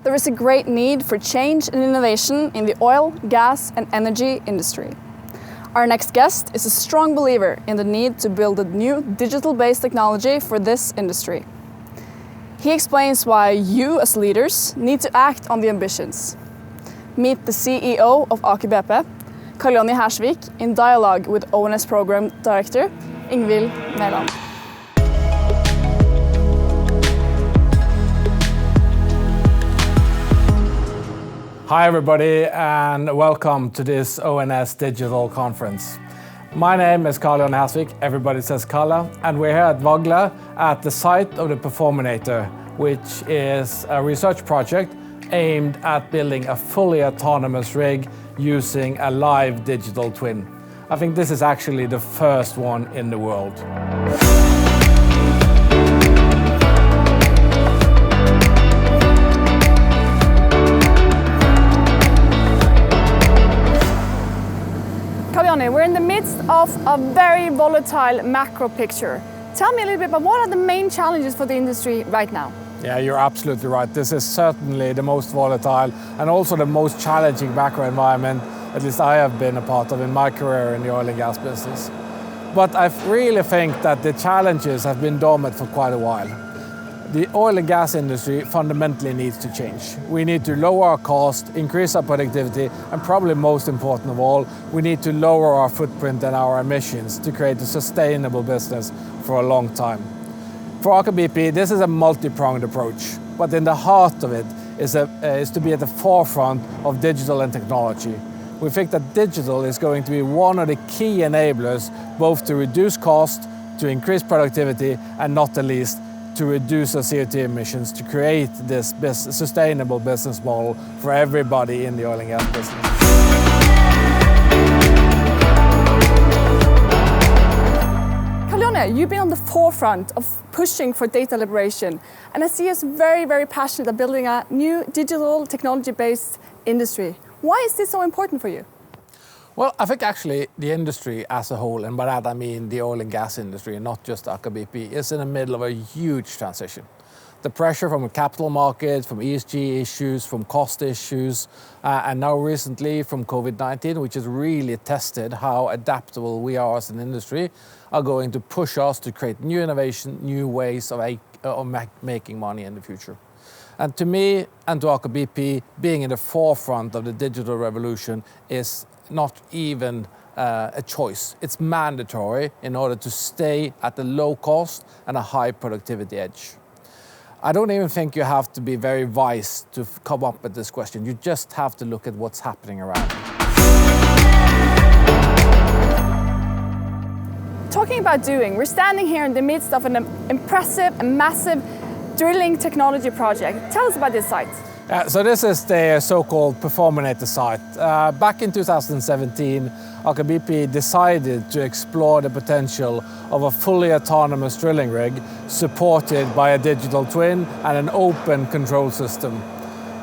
there is a great need for change and innovation in the oil, gas and energy industry. Our next guest is a strong believer in the need to build a new digital-based technology for this industry. He explains why you as leaders need to act on the ambitions. Meet the CEO of Aker BP, Karl Johnny Hersvik, in dialogue with ONS Program Director Ingvild Mæland. Hi everybody and welcome to this ONS Digital Conference. My name is Karl Johnny Hersvik, everybody says Kalle, and we're here at Vagle at the site of the Performinator, which is a research project aimed at building a fully autonomous rig using a live digital twin. I think this is actually the first one in the world. We're in the midst of a very volatile macro picture. Tell me a little bit about what are the main challenges for the industry right now? Yeah, you're absolutely right. This is certainly the most volatile and also the most challenging macro environment, at least I have been a part of in my career in the oil and gas business. But I really think that the challenges have been dormant for quite a while. The oil and gas industry fundamentally needs to change. We need to lower our cost, increase our productivity, and probably most important of all, we need to lower our footprint and our emissions to create a sustainable business for a long time. For Aker BP, this is a multi-pronged approach, but in the heart of it is to be at the forefront of digital and technology. We think that digital is going to be one of the key enablers both to reduce cost, to increase productivity, and not the least, to reduce our CO2 emissions to create this sustainable business model for everybody in the oil and gas business. Karl Johnny, you've been on the forefront of pushing for data liberation, and I see us very, very passionate about building a new digital technology-based industry. Why is this so important for you? Well, I think actually the industry as a whole, and by that I mean the oil and gas industry and not just Aker BP, is in the middle of a huge transition. The pressure from the capital markets, from ESG issues, from cost issues, and now recently from COVID-19, which has really tested how adaptable we are as an industry, are going to push us to create new innovation, new ways of making money in the future. And to me and to Aker BP, being in the forefront of the digital revolution is not even a choice. It's mandatory in order to stay at a low cost and a high productivity edge. I don't even think you have to be very wise to come up with this question. You just have to look at what's happening around you. Talking about doing, we're standing here in the midst of an impressive and massive drilling technology project. Tell us about this site. So this is the so-called Performinator site. Back in 2017, Aker BP decided to explore the potential of a fully autonomous drilling rig supported by a digital twin and an open control system.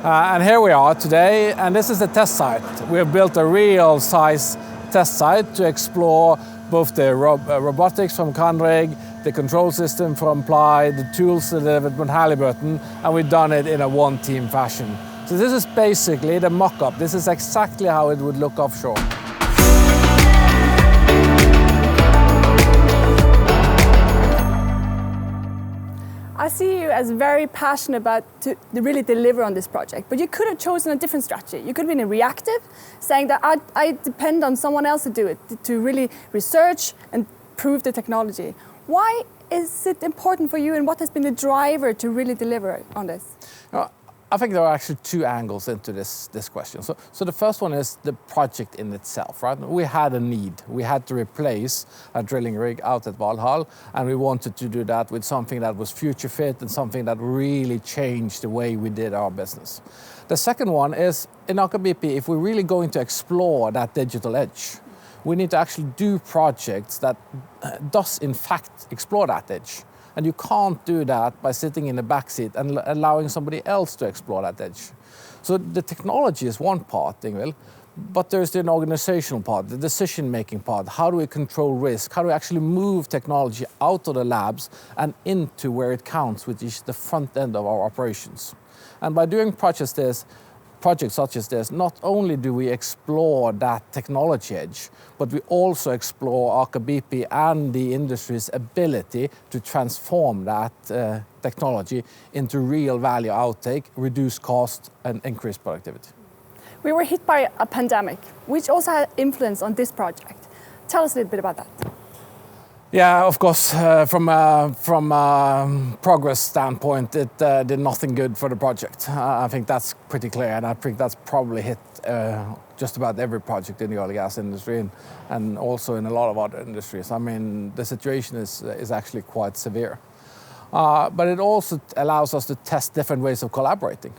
And here we are today, and this is the test site. We have built a real size test site to explore both the robotics from Canrig, the control system from Ply, the tools delivered from Halliburton, and we've done it in a one-team fashion. So this is basically the mock-up. This is exactly how it would look offshore. I see you as very passionate about to really deliver on this project, but you could have chosen a different strategy. You could have been reactive, saying that I depend on someone else to do it, to really research and prove the technology. Why is it important for you, and what has been the driver to really deliver on this? I think there are actually two angles into this question. So the first one is the project in itself, right? We had a need. We had to replace a drilling rig out at Valhall, and we wanted to do that with something that was future fit and something that really changed the way we did our business. The second one is, in Aker BP, if we're really going to explore that digital edge, we need to actually do projects that does in fact explore that edge. And you can't do that by sitting in the backseat and allowing somebody else to explore that edge. So the technology is one part, Ingvild, but there's the organizational part, the decision-making part. How do we control risk? How do we actually move technology out of the labs and into where it counts, which is the front end of our operations? And by doing projects such as this, not only do we explore that technology edge, but we also explore Aker BP and the industry's ability to transform that technology into real value outtake, reduce cost, and increase productivity. We were hit by a pandemic, which also had influence on this project. Tell us a little bit about that. Yeah, of course, from a progress standpoint, it did nothing good for the project. I think that's pretty clear, and I think that's probably hit just about every project in the oil and gas industry, and also in a lot of other industries. I mean, the situation is actually quite severe. But it also allows us to test different ways of collaborating.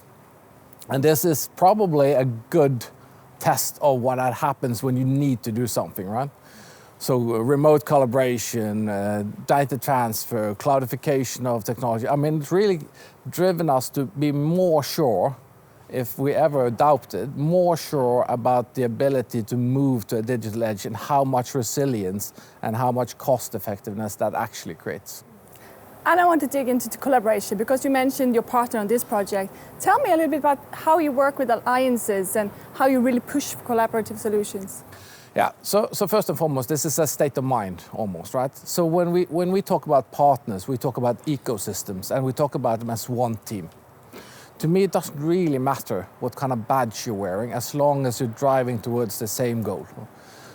And this is probably a good test of what happens when you need to do something, right? So remote collaboration, data transfer, cloudification of technology. I mean, it's really driven us to be more sure, if we ever doubted, more sure about the ability to move to a digital edge and how much resilience and how much cost effectiveness that actually creates. And I want to dig into the collaboration because you mentioned your partner on this project. Tell me a little bit about how you work with alliances and how you really push for collaborative solutions. Yeah, so first and foremost, this is a state of mind almost, right? So when we talk about partners, we talk about ecosystems and we talk about them as one team. To me, it doesn't really matter what kind of badge you're wearing as long as you're driving towards the same goal.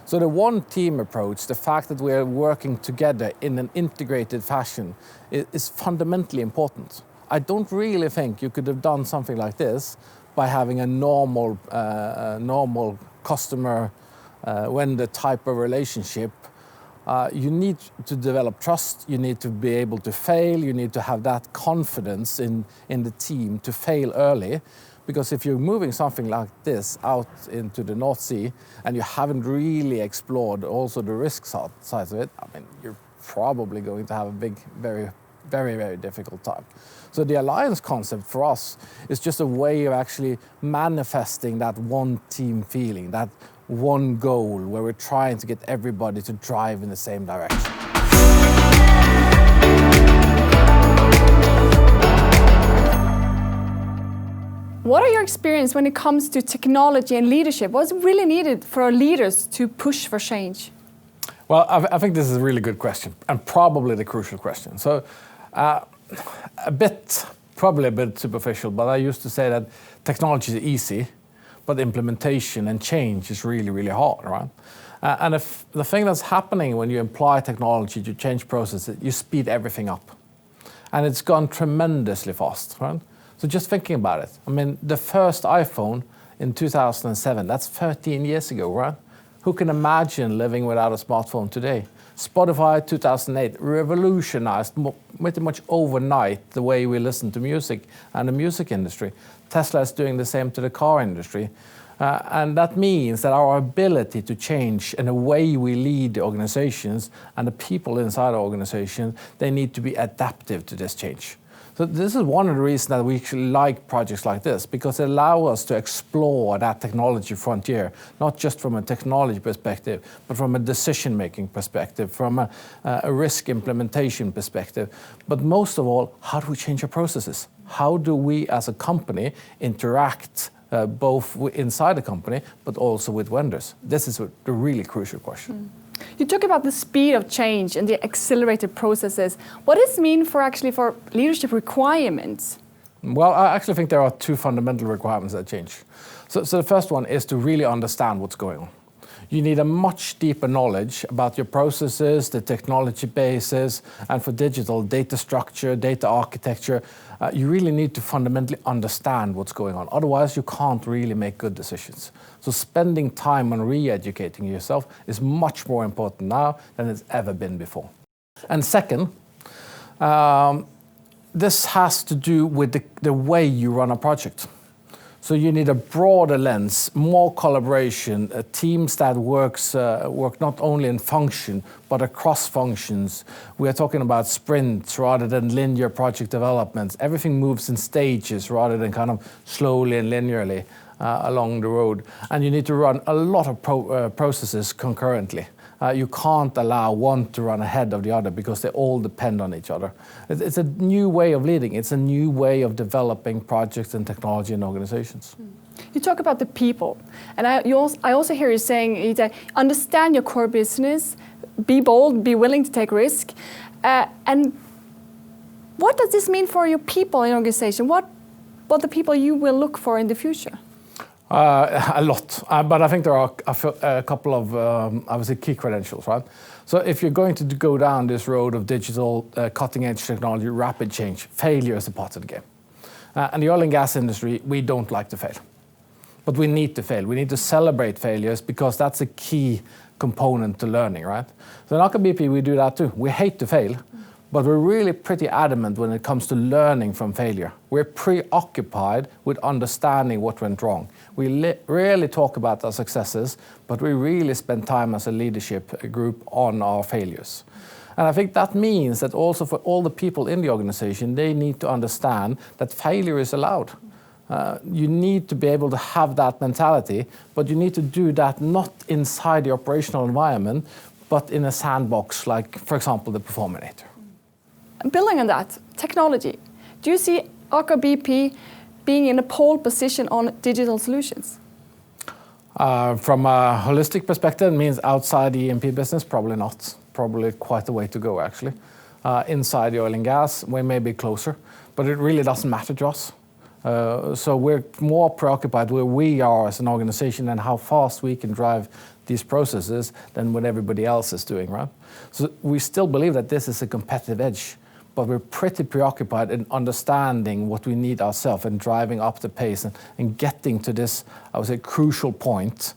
So the one team approach, the fact that we're working together in an integrated fashion is fundamentally important. I don't really think you could have done something like this by having a normal customer vendor type of relationship. You need to develop trust, you need to be able to fail, you need to have that confidence in the team to fail early. Because if you're moving something like this out into the North Sea and you haven't really explored also the risk sides of it, I mean, you're probably going to have a very, very difficult time. So the alliance concept for us is just a way of actually manifesting that one team feeling, that one goal where we're trying to get everybody to drive in the same direction. What are your experience when it comes to technology and leadership? What's really needed for our leaders to push for change? Well, I think this is a really good question and probably the crucial question. So probably a bit superficial, but I used to say that technology is easy, but implementation and change is really hard, right? And if the thing that's happening when you apply technology to change processes, you speed everything up. And it's gone tremendously fast, right? So just thinking about it, I mean, the first iPhone in 2007, that's 13 years ago, right? Who can imagine living without a smartphone today? Spotify 2008 revolutionized pretty much overnight the way we listen to music and the music industry. Tesla is doing the same to the car industry. And that means that our ability to change and the way we lead the organizations and the people inside our organization, they need to be adaptive to this change. So this is one of the reasons that we actually like projects like this, because it allows us to explore that technology frontier, not just from a technology perspective, but from a decision-making perspective, from a risk implementation perspective. But most of all, how do we change our processes? How do we as a company interact both inside the company, but also with vendors? This is the really crucial question. You talk about the speed of change and the accelerated processes. What does it mean for leadership requirements? Well, I actually think there are two fundamental requirements that change. So the first one is to really understand what's going on. You need a much deeper knowledge about your processes, the technology bases, and for digital, data structure, data architecture. You really need to fundamentally understand what's going on. Otherwise, you can't really make good decisions. So spending time on re-educating yourself is much more important now than it's ever been before. And second, this has to do with the way you run a project. So you need a broader lens, more collaboration, teams that work not only in function, but across functions. We are talking about sprints rather than linear project developments. Everything moves in stages rather than kind of slowly and linearly along the road. And you need to run a lot of processes concurrently. You can't allow one to run ahead of the other because they all depend on each other. It's a new way of leading. It's a new way of developing projects and technology in organizations. You talk about the people, and I also hear you saying that understand your core business, be bold, be willing to take risk. And what does this mean for your people in your organization? What the people you will look for in the future? A lot, but I think there are a couple of, I would say, key credentials, right? So if you're going to go down this road of digital, cutting-edge technology, rapid change, failure is a part of the game. And the oil and gas industry, we don't like to fail. But we need to fail. We need to celebrate failures because that's a key component to learning, right? So in Aker BP, we do that too. We hate to fail, but we're really pretty adamant when it comes to learning from failure. We're preoccupied with understanding what went wrong. We rarely talk about our successes, but we really spend time as a leadership group on our failures. And I think that means that also for all the people in the organization, they need to understand that failure is allowed. You need to be able to have that mentality, but you need to do that not inside the operational environment, but in a sandbox like, for example, the Performinator. Building on that, technology. Do you see Aker BP being in a pole position on digital solutions? From a holistic perspective, it means outside the E&P business, probably not. Probably quite a way to go, actually. Inside the oil and gas, we may be closer, but it really doesn't matter to us. So we're more preoccupied where we are as an organization and how fast we can drive these processes than what everybody else is doing, right? So we still believe that this is a competitive edge, but we're pretty preoccupied in understanding what we need ourselves and driving up the pace and getting to this, I would say, crucial point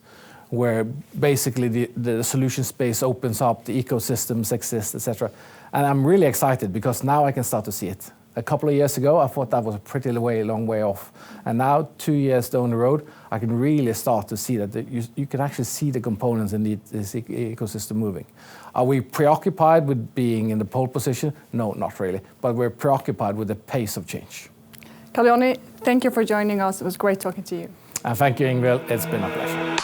where basically the solution space opens up, the ecosystems exist, etc. And I'm really excited because now I can start to see it. A couple of years ago, I thought that was a pretty long way off. And now, 2 years down the road, I can really start to see that you can actually see the components in this ecosystem moving. Are we preoccupied with being in the pole position? No, not really. But we're preoccupied with the pace of change. Karl Johnny, thank you for joining us. It was great talking to you. And thank you, Ingvild. It's been a pleasure.